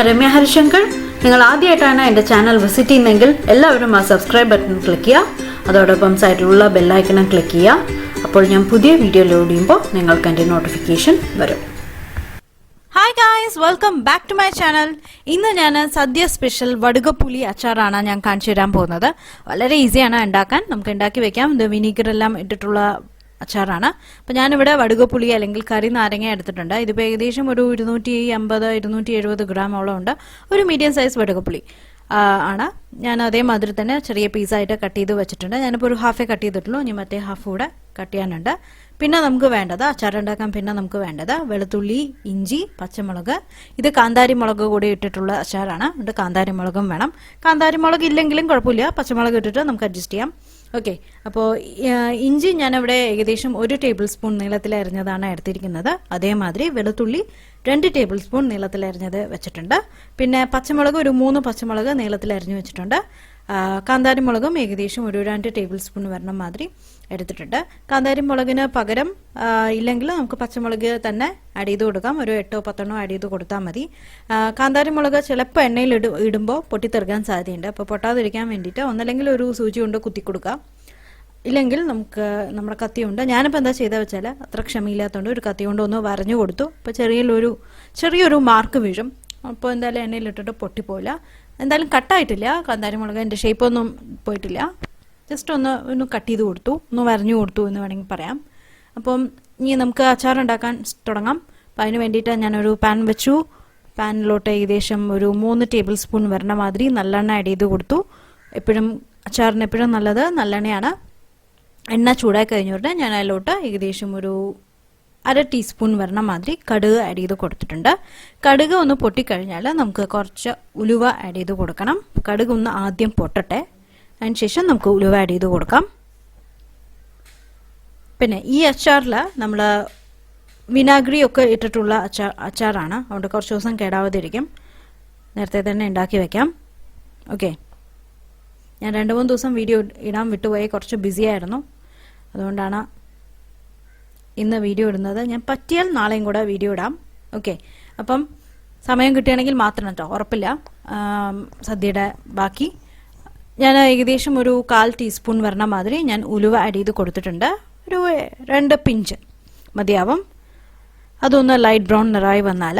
ഞാൻ രമ്യ ഹരിശങ്കർ. നിങ്ങൾ ആദ്യമായിട്ടാണ് എൻ്റെ ചാനൽ വിസിറ്റ് ചെയ്യുന്നതെങ്കിൽ എല്ലാവരും ആ സബ്സ്ക്രൈബ് ബട്ടൺ ക്ലിക്ക് ചെയ്യുക. അതോടൊപ്പം സൈഡിലുള്ള ബെല്ലൈക്കണും ക്ലിക്ക് ചെയ്യുക. അപ്പോൾ ഞാൻ പുതിയ വീഡിയോ ലോഡ് ചെയ്യുമ്പോൾ നിങ്ങൾക്ക് എൻ്റെ നോട്ടിഫിക്കേഷൻ വരും. Hi guys, welcome back to my channel. ഇന്ന് ഞാൻ സദ്യ സ്പെഷ്യൽ വടുകപ്പുളി അച്ചാറാണ് ഞാൻ കാണിച്ചു തരാൻ പോകുന്നത്. വളരെ ഈസിയാണ് ഉണ്ടാക്കാൻ, നമുക്ക് ഉണ്ടാക്കി വെക്കാം. ഇത് വിനീഗർ എല്ലാം ഇട്ടിട്ടുള്ള അച്ചാറാണ്. അപ്പം ഞാനിവിടെ വടുകപ്പുളി അല്ലെങ്കിൽ കറി നാരങ്ങ എടുത്തിട്ടുണ്ട്. ഇതിപ്പോൾ ഏകദേശം ഒരു 250-270 ഗ്രാമോളം ഉണ്ട്. ഒരു മീഡിയം സൈസ് വടുകപ്പുളി ആണ്. ഞാൻ അതേമാതിരി തന്നെ ചെറിയ പീസായിട്ട് കട്ട് ചെയ്ത് വെച്ചിട്ടുണ്ട്. ഞാനിപ്പോൾ ഒരു ഹാഫേ കട്ട് ചെയ്തിട്ടുള്ളൂ, ഇനി മറ്റേ ഹാഫ് കൂടെ കട്ട് ചെയ്യാനുണ്ട്. പിന്നെ നമുക്ക് വേണ്ടത്, അച്ചാറുണ്ടാക്കാൻ പിന്നെ നമുക്ക് വേണ്ടത് വെളുത്തുള്ളി, ഇഞ്ചി, പച്ചമുളക്. ഇത് കാന്താരി മുളക് കൂടി ഇട്ടിട്ടുള്ള അച്ചാറാണ്. ഇത് കാന്താരി മുളകും വേണം. കാന്താരി മുളക് ഇല്ലെങ്കിലും കുഴപ്പമില്ല, പച്ചമുളക് ഇട്ടിട്ട് നമുക്ക് അഡ്ജസ്റ്റ് ചെയ്യാം. ഓക്കെ, അപ്പോൾ ഇഞ്ചി ഞാനിവിടെ ഏകദേശം 1 ടേബിൾ സ്പൂൺ നീളത്തിൽ അരിഞ്ഞതാണ് എടുത്തിരിക്കുന്നത്. അതേമാതിരി വെളുത്തുള്ളി 2 ടേബിൾ സ്പൂൺ നീളത്തിൽ അരിഞ്ഞത് വെച്ചിട്ടുണ്ട്. പിന്നെ പച്ചമുളക് ഒരു 3 പച്ചമുളക് നീളത്തിൽ അരിഞ്ഞു വെച്ചിട്ടുണ്ട്. കാന്താരി മുളകും ഏകദേശം ഒരു 2 ടേബിൾ സ്പൂൺ വരണം മാതിരി എടുത്തിട്ടുണ്ട്. കാന്താരി മുളകിന് പകരം ഇല്ലെങ്കിൽ നമുക്ക് പച്ചമുളക് തന്നെ ആഡ് ചെയ്ത് കൊടുക്കാം. ഒരു 8-10 ആഡ് ചെയ്ത് കൊടുത്താൽ മതി. കാന്താരി മുളക് ചിലപ്പോൾ എണ്ണയിൽ ഇടുമ്പോൾ പൊട്ടിത്തെറിക്കാൻ സാധ്യതയുണ്ട്. അപ്പോൾ പൊട്ടാതിരിക്കാൻ വേണ്ടിയിട്ട് ഒന്നല്ലെങ്കിൽ ഒരു സൂചി കൊണ്ട് കുത്തി കൊടുക്കാം, ഇല്ലെങ്കിൽ നമുക്ക് നമ്മുടെ കത്തി കൊണ്ട്, ഞാനിപ്പോൾ എന്താ ചെയ്താൽ വെച്ചാൽ അത്ര ക്ഷമയില്ലാത്തതുകൊണ്ട് ഒരു കത്തി കൊണ്ട് ഒന്ന് വരഞ്ഞു കൊടുത്തു. അപ്പോൾ ചെറിയൊരു മാർക്ക് വീഴും. അപ്പോൾ എന്തായാലും എണ്ണയിലിട്ടിട്ട് പൊട്ടിപ്പോയില്ല. എന്തായാലും കട്ടായിട്ടില്ല. കാന്താരി മുളക് എൻ്റെ ഷേപ്പൊന്നും പോയിട്ടില്ല. ജസ്റ്റ് ഒന്ന് കട്ട് ചെയ്ത് കൊടുത്തു, ഒന്ന് വരഞ്ഞു കൊടുത്തു എന്ന് വേണമെങ്കിൽ പറയാം. അപ്പം ഇനി നമുക്ക് അച്ചാർ ഉണ്ടാക്കാൻ തുടങ്ങാം. അപ്പം അതിന് വേണ്ടിയിട്ട് ഞാനൊരു പാൻ വെച്ചു. പാനിലോട്ട് ഏകദേശം ഒരു 3 ടേബിൾ സ്പൂൺ വരണ മാതിരി നല്ലെണ്ണ ആഡ് ചെയ്ത് കൊടുത്തു. അച്ചാറിന് എപ്പോഴും നല്ലത് നല്ലെണ്ണയാണ്. എണ്ണ ചൂടായി കഴിഞ്ഞിട്ട് ഞാൻ അതിലോട്ട് ഏകദേശം ഒരു 1/2 ടീസ്പൂൺ വരണ മാതിരി കടുക് ആഡ് ചെയ്ത് കൊടുത്തിട്ടുണ്ട്. കടുക് ഒന്ന് പൊട്ടിക്കഴിഞ്ഞാൽ നമുക്ക് കുറച്ച് ഉലുവ ആഡ് ചെയ്ത് കൊടുക്കണം. കടുക് ഒന്ന് ആദ്യം പൊട്ടട്ടെ, അതിനുശേഷം നമുക്ക് ഉലുവ ആഡ് ചെയ്ത് കൊടുക്കാം. പിന്നെ ഈ അച്ചാറിൽ നമ്മൾ വിനാഗിരി ഒക്കെ ഇട്ടിട്ടുള്ള അച്ചാറാണ്, അതുകൊണ്ട് കുറച്ച് ദിവസം കേടാവാതിരിക്കും. നേരത്തെ തന്നെ ഉണ്ടാക്കി വെക്കാം. ഓക്കെ, ഞാൻ 2-3 ദിവസം വീഡിയോ ഇടാൻ വിട്ടുപോയി, കുറച്ച് ബിസി ആയിരുന്നു. അതുകൊണ്ടാണ് ഇന്ന് വീഡിയോ ഇടുന്നത്. ഞാൻ പറ്റിയാൽ നാളെയും കൂടെ വീഡിയോ ഇടാം. ഓക്കെ, അപ്പം സമയം കിട്ടുകയാണെങ്കിൽ മാത്രം കേട്ടോ, ഉറപ്പില്ല. സദ്യയുടെ ബാക്കി ഞാൻ ഏകദേശം ഒരു 1/4 ടീസ്പൂൺ വരണ മാതിരി ഞാൻ ഉലുവ ആഡ് ചെയ്ത് കൊടുത്തിട്ടുണ്ട്. ഒരു 2 പിഞ്ച് മതിയാവും. അതൊന്ന് ലൈറ്റ് ബ്രൗൺ നിറായി വന്നാൽ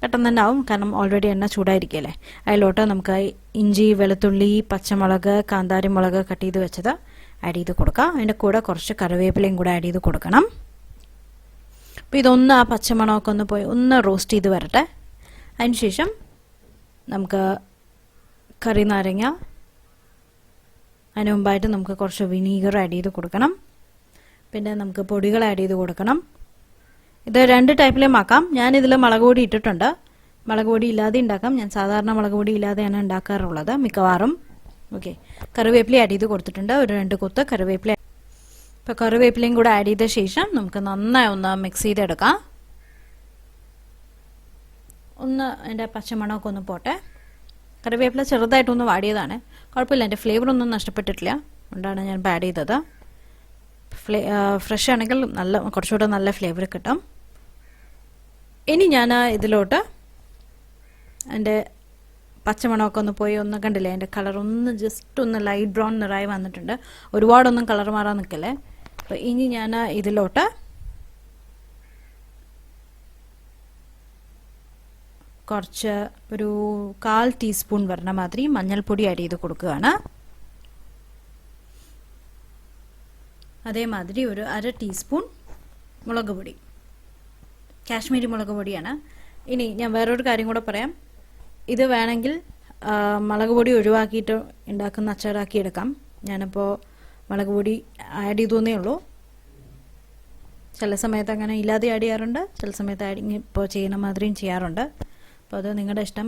പെട്ടെന്ന് തന്നെ ആവും, കാരണം ഓൾറെഡി എണ്ണ ചൂടായിരിക്കല്ലേ. അതിലോട്ട് നമുക്ക് ഇഞ്ചി, വെളുത്തുള്ളി, പച്ചമുളക്, കാന്താരി മുളക് കട്ട് ചെയ്ത് വെച്ചത് ആഡ് ചെയ്ത് കൊടുക്കാം. അതിൻ്റെ കൂടെ കുറച്ച് കറിവേപ്പിലയും കൂടെ ആഡ് ചെയ്ത് കൊടുക്കണം. അപ്പോൾ ഇതൊന്ന് ആ പച്ചമണമൊക്കെ ഒന്ന് പോയി ഒന്ന് റോസ്റ്റ് ചെയ്ത് വരട്ടെ. അതിനുശേഷം നമുക്ക് കറി നാരങ്ങ, അതിന് മുമ്പായിട്ട് നമുക്ക് കുറച്ച് വിനീഗർ ആഡ് ചെയ്ത് കൊടുക്കണം. പിന്നെ നമുക്ക് പൊടികൾ ആഡ് ചെയ്ത് കൊടുക്കണം. ഇത് 2 ടൈപ്പിലും ആക്കാം. ഞാനിതിൽ മുളക് പൊടി ഇട്ടിട്ടുണ്ട്. മുളക് പൊടി ഇല്ലാതെ ഉണ്ടാക്കാം. ഞാൻ സാധാരണ മുളക് പൊടി ഇല്ലാതെയാണ് ഉണ്ടാക്കാറുള്ളത് മിക്കവാറും. ഓക്കെ, കറിവേപ്പില ആഡ് ചെയ്ത് കൊടുത്തിട്ടുണ്ട്. ഒരു 2 കൊത്ത് കറിവേപ്പില. ഇപ്പോൾ കറിവേപ്പിലയും കൂടെ ആഡ് ചെയ്ത ശേഷം നമുക്ക് നന്നായി ഒന്ന് മിക്സ് ചെയ്തെടുക്കാം. അതിൻ്റെ പച്ചമണമൊക്കെ ഒന്ന് പോട്ടെ. കറിവേപ്പില ചെറുതായിട്ടൊന്ന് വാടിയതാണ്, കുഴപ്പമില്ല. എൻ്റെ ഫ്ലേവറൊന്നും നഷ്ടപ്പെട്ടിട്ടില്ല, അതുകൊണ്ടാണ് ഞാൻ ആഡ് ചെയ്തത്. ഫ്രഷ് ആണെങ്കിൽ കുറച്ചുകൂടെ നല്ല ഫ്ലേവർ കിട്ടും. ഇനി ഞാൻ ഇതിലോട്ട് എൻ്റെ പച്ചമണമൊക്കെ ഒന്ന് പോയി ഒന്ന് കണ്ടില്ലേ, അതിൻ്റെ കളർ ജസ്റ്റ് ഒന്ന് ലൈറ്റ് ബ്രൗൺ നിറായി വന്നിട്ടുണ്ട്. ഒരുപാടൊന്നും കളർ മാറാൻ നിൽക്കല്ലേ. അപ്പോൾ ഇനി ഞാൻ ഇതിലോട്ട് കുറച്ച് ഒരു 1/4 ടീസ്പൂൺ വരണ മാതിരി മഞ്ഞൾപ്പൊടി ആഡ് ചെയ്ത് കൊടുക്കുകയാണ്. അതേമാതിരി ഒരു 1/2 ടീസ്പൂൺ മുളക് പൊടി, കാശ്മീരി മുളക് പൊടിയാണ്. ഇനി ഞാൻ വേറൊരു കാര്യം കൂടെ പറയാം. ഇത് വേണമെങ്കിൽ മുളക് പൊടി ഒഴിവാക്കിയിട്ട് ഉണ്ടാക്കുന്ന അച്ചാറാക്കി എടുക്കാം. ഞാനിപ്പോൾ മുളക് പൊടി ആഡ് ചെയ്തേ ഉള്ളൂ. ചില സമയത്ത് അങ്ങനെ ഇല്ലാതെ ആഡ് ചെയ്യാറുണ്ട്, ചില സമയത്ത് ഇപ്പോൾ ചെയ്യുന്ന മാതിരിയും ചെയ്യാറുണ്ട്. അപ്പോൾ അത് നിങ്ങളുടെ ഇഷ്ടം.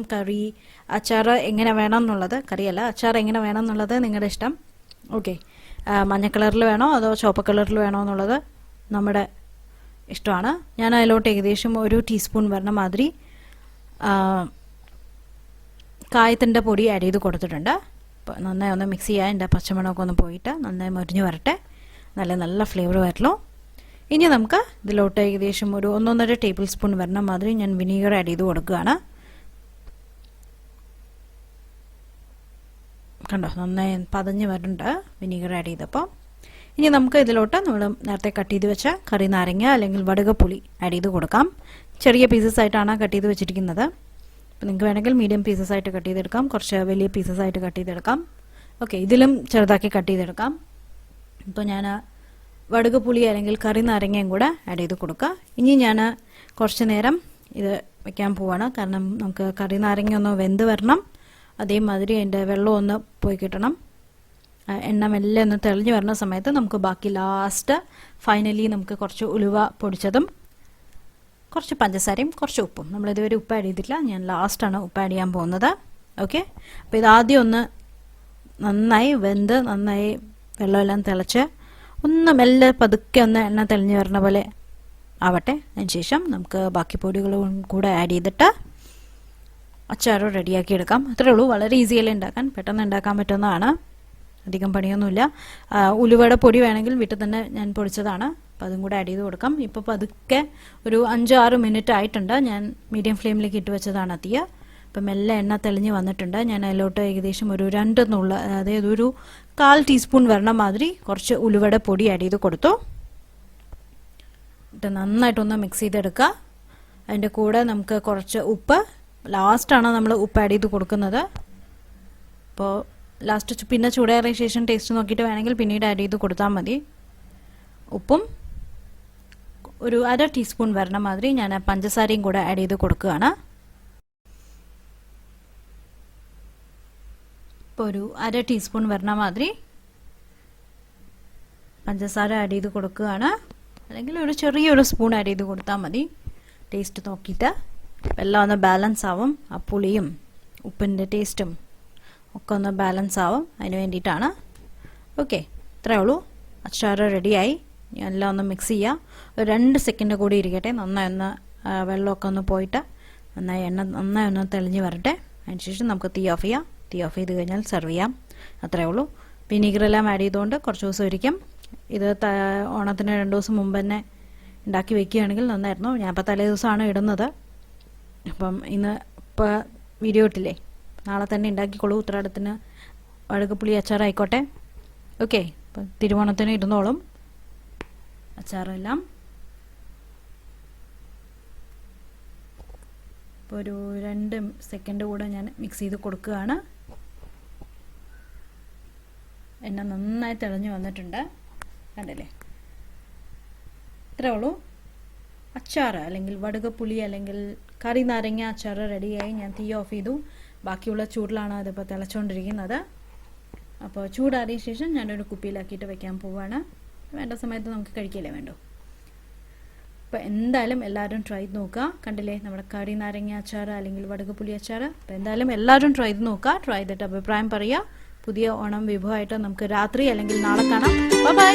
അച്ചാർ എങ്ങനെ വേണം എന്നുള്ളത്, കറിയല്ല അച്ചാർ എങ്ങനെ വേണം എന്നുള്ളത് നിങ്ങളുടെ ഇഷ്ടം. ഓക്കെ, മഞ്ഞ കളറിൽ വേണോ അതോ ചുവപ്പ് കളറിൽ വേണോ എന്നുള്ളത് നമ്മുടെ ഇഷ്ടമാണ്. ഞാൻ അതിലോട്ട് ഏകദേശം 1 ടീസ്പൂൺ വരണ മാതിരി കായത്തിൻ്റെ പൊടി ആഡ് ചെയ്ത് കൊടുത്തിട്ടുണ്ട്. അപ്പോൾ നന്നായി ഒന്ന് മിക്സ് ചെയ്യാൻ, എൻ്റെ പച്ചമണമൊക്കെ ഒന്ന് പോയിട്ട് നന്നായി മൊരിഞ്ഞ് വരട്ടെ, നല്ല ഫ്ലേവർ വരല്ലോ. ഇനി നമുക്ക് ഇതിലോട്ട് ഏകദേശം ഒരു 1.5 ടേബിൾ സ്പൂൺ വരണ മാതിരി ഞാൻ വിനീഗർ ആഡ് ചെയ്ത് കൊടുക്കുകയാണ്. കണ്ടോ നന്നായി പതഞ്ഞ് വരുന്നുണ്ട് വിനീഗർ ആഡ് ചെയ്തപ്പോൾ. ഇനി നമുക്ക് ഇതിലോട്ട് നമ്മൾ നേരത്തെ കട്ട് ചെയ്ത് വെച്ച കറി നാരങ്ങ അല്ലെങ്കിൽ വടുകപ്പുളി ആഡ് ചെയ്ത് കൊടുക്കാം. ചെറിയ പീസസ് ആയിട്ടാണ് കട്ട് ചെയ്ത് വെച്ചിരിക്കുന്നത്. അപ്പോൾ നിങ്ങൾക്ക് വേണമെങ്കിൽ മീഡിയം പീസസ് ആയിട്ട് കട്ട് ചെയ്തെടുക്കാം, കുറച്ച് വലിയ പീസസ് ആയിട്ട് കട്ട് ചെയ്തെടുക്കാം. ഓക്കെ, ഇതിലും ചെറുതാക്കി കട്ട് ചെയ്തെടുക്കാം. ഇപ്പോൾ ഞാൻ വടുകപ്പുളി അല്ലെങ്കിൽ കറി നാരങ്ങയും കൂടെ ആഡ് ചെയ്ത് കൊടുക്കുക. ഇനി ഞാൻ കുറച്ച് നേരം ഇത് വെക്കാൻ പോവാണ്. കാരണം നമുക്ക് കറി നാരങ്ങ ഒന്ന് വെന്ത് വരണം, അതേമാതിരി അതിൻ്റെ വെള്ളം ഒന്ന് പോയി കിട്ടണം. എണ്ണ മെല്ലെ ഒന്ന് തെളിഞ്ഞു വരുന്ന സമയത്ത് നമുക്ക് ബാക്കി ലാസ്റ്റ് ഫൈനലി നമുക്ക് കുറച്ച് ഉലുവ പൊടിച്ചതും കുറച്ച് പഞ്ചസാരയും കുറച്ച് ഉപ്പും, നമ്മളിതുവരെ ഉപ്പ് ആഡ് ചെയ്തിട്ടില്ല, ഞാൻ ലാസ്റ്റാണ് ഉപ്പ് ആഡ് ചെയ്യാൻ പോകുന്നത്. ഓക്കെ, അപ്പോൾ ഇതാദ്യം ഒന്ന് നന്നായി വെന്ത് നന്നായി വെള്ളമെല്ലാം തിളച്ച് ഒന്ന് മെല്ലെ പതുക്കെ ഒന്ന് എണ്ണ തെളിഞ്ഞു വരുന്ന പോലെ ആവട്ടെ. അതിനുശേഷം നമുക്ക് ബാക്കി പൊടികളും കൂടെ ആഡ് ചെയ്തിട്ട് അച്ചാർ റെഡിയാക്കി എടുക്കാം. അത്രേ ഉള്ളൂ, വളരെ ഈസിയല്ലേ ഉണ്ടാക്കാൻ, പെട്ടെന്ന് ഉണ്ടാക്കാൻ പറ്റുന്നതാണ്, അധികം പണിയൊന്നുമില്ല. ഉലുവയുടെ പൊടി വേണമെങ്കിൽ വീട്ടിൽ തന്നെ ഞാൻ പൊടിച്ചതാണ്, അപ്പോൾ അതും കൂടെ ആഡ് ചെയ്ത് കൊടുക്കാം. ഇപ്പോൾ പതുക്കെ ഒരു 5-6 മിനിറ്റ് ആയിട്ടുണ്ട്. ഞാൻ മീഡിയം ഫ്ലെയിമിലേക്ക് ഇട്ട് വെച്ചതാണ് തീയ. അപ്പം മെല്ലെ എണ്ണ തെളിഞ്ഞ് വന്നിട്ടുണ്ട്. ഞാൻ അതിലോട്ട് ഏകദേശം ഒരു 2 നുള്ള, അതായത് ഒരു 1/4 ടീസ്പൂൺ വരണ മാതിരി കുറച്ച് ഉലുവയുടെ പൊടി ആഡ് ചെയ്ത് കൊടുത്തു. ഇത് നന്നായിട്ടൊന്ന് മിക്സ് ചെയ്തെടുക്കുക. അതിൻ്റെ കൂടെ നമുക്ക് കുറച്ച് ഉപ്പ്, ലാസ്റ്റാണ് നമ്മൾ ഉപ്പ് ആഡ് ചെയ്ത് കൊടുക്കുന്നത്. അപ്പോൾ ലാസ്റ്റ് പിന്നെ ചൂടേറിയ ശേഷം ടേസ്റ്റ് നോക്കിയിട്ട് വേണമെങ്കിൽ പിന്നീട് ആഡ് ചെയ്ത് കൊടുത്താൽ മതി. ഉപ്പും ഒരു 1/2 ടീസ്പൂൺ വരണ മാതിരി ഞാൻ പഞ്ചസാരയും കൂടെ ആഡ് ചെയ്ത് കൊടുക്കുകയാണ്. ഇപ്പോൾ ഒരു 1/2 ടീസ്പൂൺ വരണ മാതിരി പഞ്ചസാര ആഡ് ചെയ്ത് കൊടുക്കുകയാണ്, അല്ലെങ്കിൽ ഒരു ചെറിയൊരു സ്പൂൺ ആഡ് ചെയ്ത് കൊടുത്താൽ മതി. ടേസ്റ്റ് നോക്കിയിട്ട് എല്ലാം ഒന്ന് ബാലൻസ് ആവും, ആ പുളിയും ഉപ്പിൻ്റെ ടേസ്റ്റും ഒക്കെ ഒന്ന് ബാലൻസ് ആവും, അതിന് വേണ്ടിയിട്ടാണ്. ഓക്കെ, ഇത്രയേ ഉള്ളൂ, അച്ചാർ റെഡിയായി. എല്ലാം ഒന്ന് മിക്സ് ചെയ്യുക, ഒരു 2 സെക്കൻഡ് കൂടി ഇരിക്കട്ടെ, നന്നായി ഒന്ന് വെള്ളമൊക്കെ ഒന്ന് പോയിട്ട് നന്നായി എണ്ണ നന്നായി ഒന്ന് തെളിഞ്ഞ് വരട്ടെ. അതിനുശേഷം നമുക്ക് തീ ഓഫ് ചെയ്യാം. തീ ഓഫ് ചെയ്ത് കഴിഞ്ഞാൽ സെർവ് ചെയ്യാം, അത്രയേ ഉള്ളൂ. വിനീഗറെല്ലാം ആഡ് ചെയ്തുകൊണ്ട് കുറച്ച് ദിവസം ഇരിക്കും. ഇത് ഓണത്തിന് 2 ദിവസം മുമ്പ് തന്നെ ഉണ്ടാക്കി വെക്കുകയാണെങ്കിൽ നന്നായിരുന്നു. ഞാൻ ഇപ്പോൾ തലേ ദിവസമാണ് ഇടുന്നത്, അപ്പം ഇന്ന് ഇപ്പോൾ വീഡിയോ ഇട്ടില്ലേ, നാളെ തന്നെ ഉണ്ടാക്കിക്കോളൂ. ഉത്രാടത്തിന് വടുകപ്പുളി അച്ചാർ ആയിക്കോട്ടെ. ഓക്കെ, അപ്പം തിരുവോണത്തിന് ഇരുന്നോളും അച്ചാറെല്ലാം. ഇപ്പോൾ ഒരു 2 സെക്കൻഡ് കൂടെ ഞാൻ മിക്സ് ചെയ്ത് കൊടുക്കുകയാണ്. എണ്ണ നന്നായി തെളിഞ്ഞു വന്നിട്ടുണ്ട്, കണ്ടില്ലേ. ഇത്രേ ഉള്ളൂ, അച്ചാർ അല്ലെങ്കിൽ വടുകപ്പുളി അല്ലെങ്കിൽ കറി നാരങ്ങ അച്ചാർ റെഡിയായി. ഞാൻ തീ ഓഫ് ചെയ്തു. ബാക്കിയുള്ള ചൂടിലാണ് അതിപ്പോൾ തിളച്ചുകൊണ്ടിരിക്കുന്നത്. അപ്പോൾ ചൂടാറിയ ശേഷം ഞാനൊരു കുപ്പിയിലാക്കിയിട്ട് വെക്കാൻ പോവുകയാണ്. വേണ്ട സമയത്ത് നമുക്ക് കഴിക്കില്ലേ വേണ്ടോ. അപ്പോൾ എന്തായാലും എല്ലാവരും ട്രൈ ചെയ്ത് നോക്കുക. കണ്ടില്ലേ നമ്മുടെ കറി നാരങ്ങ അച്ചാർ അല്ലെങ്കിൽ വടുകപ്പുളി അച്ചാർ. അപ്പോൾ എന്തായാലും എല്ലാവരും ട്രൈ ചെയ്ത് നോക്കുക. ട്രൈ ചെയ്തിട്ട് അഭിപ്രായം പറയുക. പുതിയ ഓണം വിഭവമായിട്ട് നമുക്ക് രാത്രി അല്ലെങ്കിൽ നാളെ കാണാം. ബൈ.